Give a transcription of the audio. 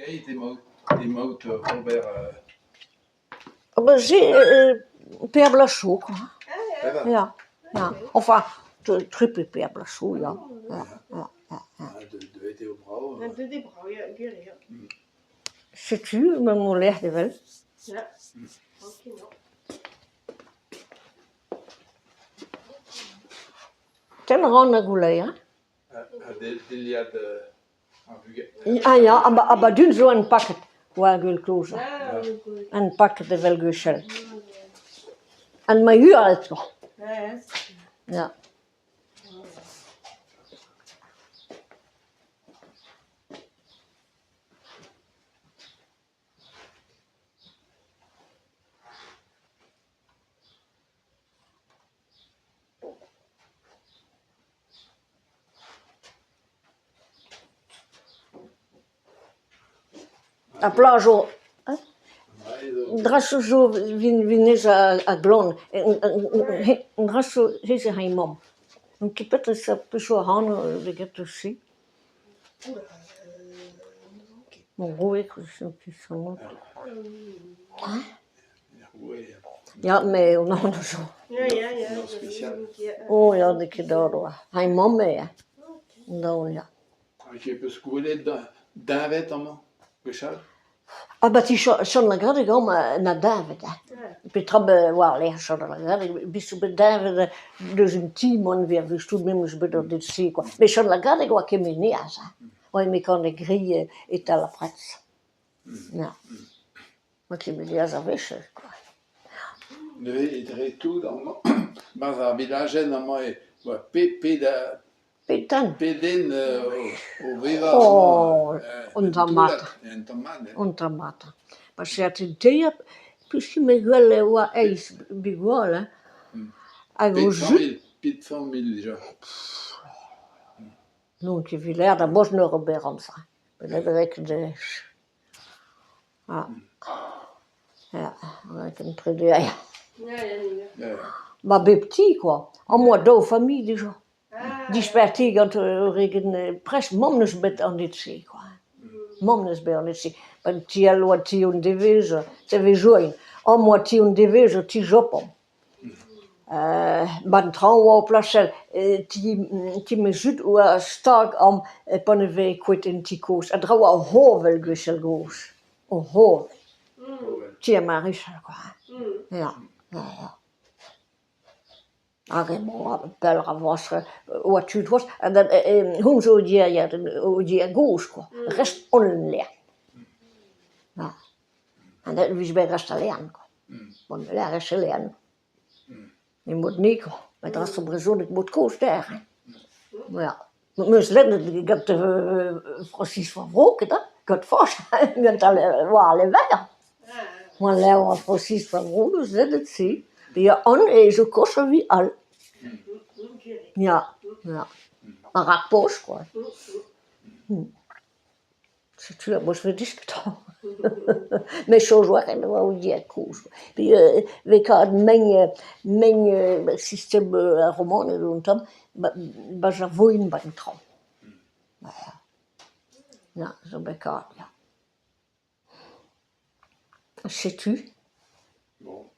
Kijk, die mout Robert... Maar per Blasou, quoi. Ja. Ja, ja. Enfin, triple per Blasou, ja. Ja. Dat weet heel brouw. Dat doet die brouw, ja, ja. Sais-tu, me moulère de vel? Ja, tranquillement. Ten ronde goulé, hè? Die had... Ah ja, aber dun zo een pakket. Waar gulkozen. Ja, goed. Een pakket de vel gushel. En mijn huur het nog. Ja, Ja. A plajo. Drasso zo vinez a glon. Drasso heze ha mom. Un kipet sa pecho han de get aussi. Mon roe que je suis son. Ja, mais on a zo. ja. Nog speciaal. Oh ja, de kedoro. Ha mom me. No ja. Als je bescoorde, daar werd allemaal. Geschal. Ah bah ti son la grade gom na David. Pe trabe war le son la grade bisu be David dus un timon ver vi stud memus be dit si quoi. Mais son la grade go che me ne asa. Oi me con le grille et à la presse. Ja. Ma che me dia zavesche quoi. Nee, het reed toe dan. Maar dat village dan mooi. Peda. Petan. Pedin. Viva. Oh, un tomata. En tomate. Un tomata. Ma se attentea plus me guelle wa eis biguola. A go Piet van mil déjà. Non che vi l'era bos no Robert ça. Avec de ja, avec un près de ja. Ja. Ma be petit quoi. En moi do famille déjà. Disperti gant regen pres momnes bet an dit see quoi. Momnes be an dit see. Ben ti allo ti un devese, te ve join. En moi ti un devese ti jopom. Ban trouw op placel ti me zut ou stark am panne we kwit in ti koos. A draw a hovel gussel goos. O hovel. Ti maar is quoi. Ja. Arrêt pel ravosre wat tu was en dat hoe zo die ja die goos quoi. Rest onleer. Ja. En dat wist bij rest alleen quoi. Bon la rest alleen. Je moet niet quoi. Met rest op raison ik moet koos daar. Ja. Mus let ik heb de Francis van Vroken dat. Got vast. Met alle weg. Maar Leo Francis van Vroken zet het zie. Die on is zo kosten wie al. Ja. Un rapproche, quoi. C'est tu moi je veux discuter. Mais je joue rien de dire cause. Puis we kan mijn systeem roman en rondom, maar je voelt bij een trouw. Ja, zo bij kaart, ja. Sais-tu? Bon.